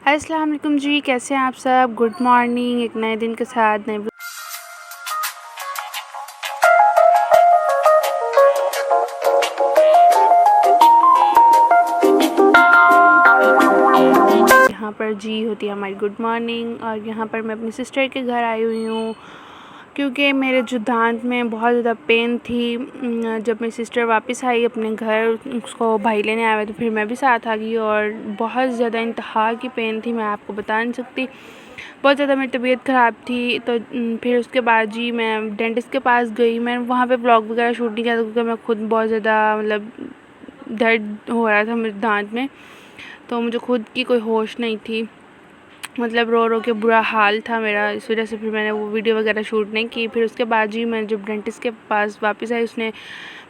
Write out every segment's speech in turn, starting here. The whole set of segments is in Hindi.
अस्सलाम वालेकुम जी, कैसे हैं आप सब। Good morning. एक नए दिन के साथ नए यहाँ पर जी होती है हमारी गुड मॉर्निंग। और यहाँ पर मैं अपनी सिस्टर के घर आई हुई हूँ क्योंकि मेरे जो दांत में बहुत ज़्यादा पेन थी। जब मेरी सिस्टर वापस आई अपने घर, उसको भाई लेने आए तो फिर मैं भी साथ आ गई और बहुत ज़्यादा इंतहा की पेन थी, मैं आपको बता नहीं सकती। बहुत ज़्यादा मेरी तबीयत ख़राब थी। तो फिर उसके बाद जी मैं डेंटिस्ट के पास गई। मैं वहाँ पे व्लॉग वगैरह शूट नहीं किया था क्योंकि मैं खुद बहुत ज़्यादा मतलब दर्द हो रहा था मेरे दांत में, तो मुझे खुद की कोई होश नहीं थी। मतलब रो रो के बुरा हाल था मेरा, इस वजह से फिर मैंने वो वीडियो वगैरह शूट नहीं की। फिर उसके बाद जी मैं जब डेंटिस्ट के पास वापस आई,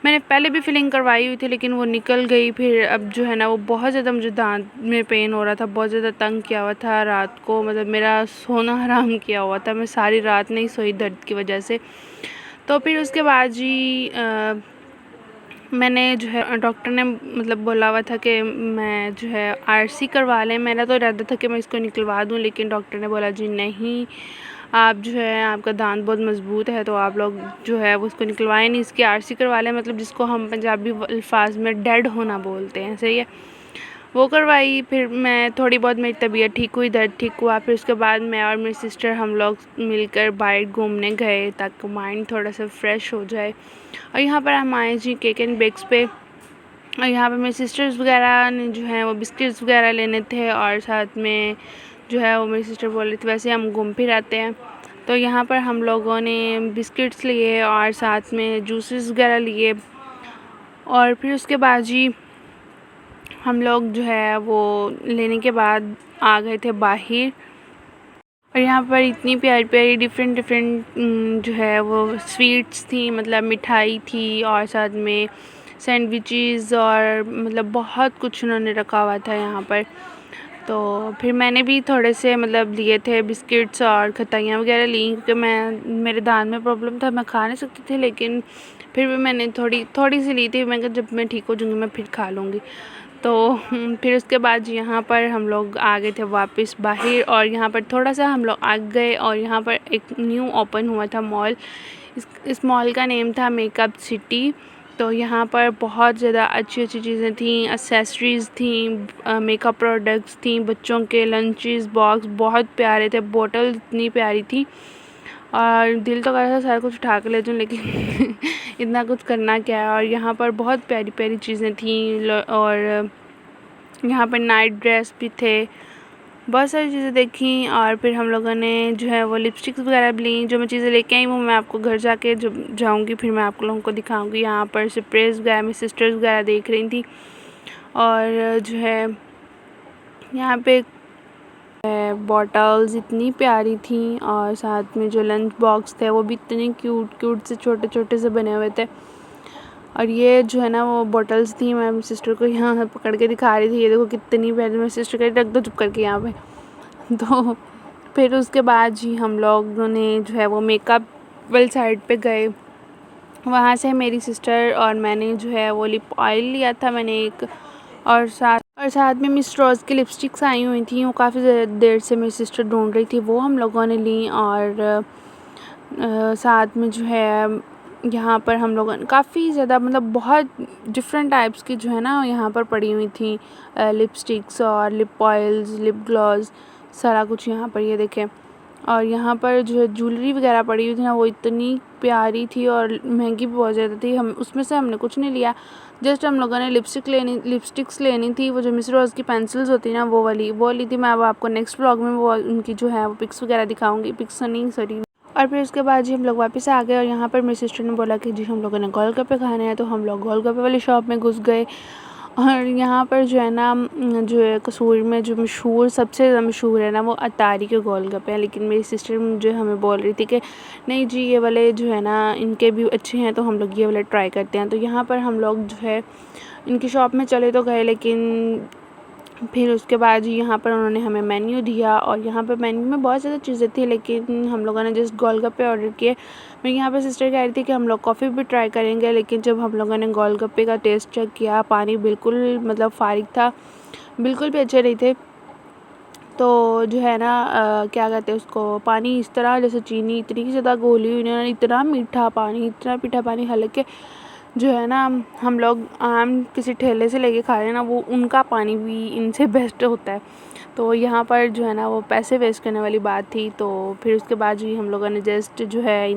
मैंने पहले भी फिलिंग करवाई हुई थी लेकिन वो निकल गई। फिर अब जो है ना वो बहुत ज़्यादा मुझे दांत में पेन हो रहा था, बहुत ज़्यादा तंग किया हुआ था रात को, मतलब मेरा सोना हराम किया हुआ था। मैं सारी रात नहीं सोई दर्द की वजह से। तो फिर उसके बाद जी मैंने जो है डॉक्टर ने मतलब बोला हुआ था कि मैं जो है आरसी करवा लें। मेरा तो इरादा था कि मैं इसको निकलवा दूं, लेकिन डॉक्टर ने बोला जी नहीं, आप जो है आपका दांत बहुत मज़बूत है तो आप लोग जो है वो उसको निकलवाएं नहीं, इसकी आरसी करवा लें, मतलब जिसको हम पंजाबी अल्फाज में डेड होना बोलते हैं, सही है। वो करवाई। फिर मैं थोड़ी बहुत मेरी तबीयत ठीक हुई, दर्द ठीक हुआ। फिर उसके बाद मैं और मेरी सिस्टर हम लोग मिलकर बाहर घूमने गए ताकि माइंड थोड़ा सा फ्रेश हो जाए। और यहाँ पर हम आए जी केक एंड बेक्स पे। और यहाँ पे मेरी सिस्टर्स वगैरह ने जो है वो बिस्किट्स वगैरह लेने थे और साथ में जो है वो मेरी सिस्टर बोल रही थी वैसे हम घूम फिर आते हैं। तो यहाँ पर हम लोगों ने बिस्किट्स लिए और साथ में जूसेस वगैरह लिए। और फिर उसके बाद जी हम लोग जो है वो लेने के बाद आ गए थे बाहर। और यहाँ पर इतनी प्यारी प्यारी डिफरेंट डिफरेंट जो है वो स्वीट्स थी, मतलब मिठाई थी और साथ में सैंडविचेस और मतलब बहुत कुछ उन्होंने रखा हुआ था यहाँ पर। तो फिर मैंने भी थोड़े से मतलब लिए थे बिस्किट्स और खटाइयाँ वगैरह ली क्योंकि मेरे दांत में प्रॉब्लम था, मैं खा नहीं सकती थी, लेकिन फिर भी मैंने थोड़ी थोड़ी सी ली थी। मैं कहा जब मैं ठीक हो जाऊँगी मैं फिर खा लूँगी। तो फिर उसके बाद यहाँ पर हम लोग आ गए थे वापस बाहर। और यहाँ पर थोड़ा सा हम लोग आगे गए और यहाँ पर एक न्यू ओपन हुआ था मॉल। इस मॉल का नेम था मेकअप सिटी। तो यहाँ पर बहुत ज़्यादा अच्छी अच्छी चीज़ें थी, एक्सेसरीज़ थी, मेकअप प्रोडक्ट्स थी, बच्चों के लंचेस बॉक्स बहुत प्यारे थे, बोतल इतनी प्यारी थी और दिल तो कर रहा था सारा कुछ उठा के ले जाऊँ, लेकिन इतना कुछ करना क्या है। और यहाँ पर बहुत प्यारी प्यारी चीज़ें थी और यहाँ पर नाइट ड्रेस भी थे, बहुत सारी चीज़ें देखी। और फिर हम लोगों ने जो है वो लिपस्टिक्स वगैरह भी ली। जो मैं चीज़ें लेके आई वो मैं आपको घर जाके जब जाऊँगी फिर मैं आप लोगों को दिखाऊँगी। यहाँ पर स्प्रेस वगैरह मेरी सिस्टर्स वगैरह देख रही थी। और जो है यहाँ पे बॉटल्स इतनी प्यारी थी और साथ में जो लंच बॉक्स थे वो भी इतने क्यूट क्यूट से छोटे छोटे से बने हुए थे। और ये जो है ना वो बॉटल्स थी, मैं अपनी सिस्टर को यहाँ पकड़ के दिखा रही थी, ये देखो कितनी प्यारी। मेरी सिस्टर कह रख दो चुप करके यहाँ पे। तो फिर उसके बाद जी हम लोगों ने जो है वो मेकअप वाली साइड पे गए। वहाँ से मेरी सिस्टर और मैंने जो है वो लिप ऑयल लिया था मैंने एक, और साथ में मिस रोज़ की लिपस्टिक्स आई हुई थी, वो काफ़ी देर से मेरी सिस्टर ढूंढ रही थी, वो हम लोगों ने ली। और साथ में जो है यहाँ पर हम लोगों ने काफ़ी ज़्यादा मतलब बहुत डिफरेंट टाइप्स की जो है ना यहाँ पर पड़ी हुई थी लिपस्टिक्स और लिप ऑयल्स, लिप ग्लॉस, सारा कुछ यहाँ पर ये देखें। और यहाँ पर जो है ज्वेलरी वगैरह पड़ी हुई थी ना वो इतनी प्यारी थी और महंगी भी बहुत ज़्यादा थी। हम उसमें से हमने कुछ नहीं लिया, जस्ट हम लोगों ने लिपस्टिक्स लेनी थी, वो जो मिस रोज़ की पेंसिल्स होती है ना वो ली थी। मैं अब आपको नेक्स्ट व्लॉग में वो उनकी जो है वो पिक्स वगैरह दिखाऊंगी, पिक्स नहीं सॉरी। और फिर उसके बाद जी हम लोग वापस आ गए और यहाँ पर मेरी सिस्टर ने बोला कि जी हम लोगों ने गोलगप्पे खाने हैं, तो हम लोग गोलगप्पे वाली शॉप में घुस गए। और यहाँ पर जो है ना जो है कसूर में जो मशहूर सबसे ज़्यादा मशहूर है ना वो अतारी के गोलगप्पे हैं, लेकिन मेरी सिस्टर मुझे हमें बोल रही थी कि नहीं जी ये वाले जो है ना इनके भी अच्छे हैं, तो हम लोग ये वाले ट्राई करते हैं। तो यहाँ पर हम लोग जो है इनकी शॉप में चले तो गए, लेकिन फिर उसके बाद यहाँ पर उन्होंने हमें मेन्यू दिया और यहाँ पर मेन्यू में बहुत ज़्यादा चीज़ें थी, लेकिन हम लोगों ने जस्ट गोलगप्पे ऑर्डर किए। मेरी यहाँ पर सिस्टर कह रही थी कि हम लोग कॉफ़ी भी ट्राई करेंगे, लेकिन जब हम लोगों ने गोलगप्पे का टेस्ट चेक किया, पानी बिल्कुल मतलब फारिग था, बिल्कुल भी अच्छे नहीं थे। तो जो है ना क्या कहते हैं उसको, पानी इस तरह जैसे चीनी इतनी ज़्यादा घोली हुई ना, इतना मीठा पानी, हालांकि जो है ना हम लोग आम किसी ठेले से लेके खा रहे हैं ना, वो उनका पानी भी इनसे बेस्ट होता है। तो यहाँ पर जो है ना वो पैसे वेस्ट करने वाली बात थी। तो फिर उसके बाद जी हम लोगों ने जस्ट जो है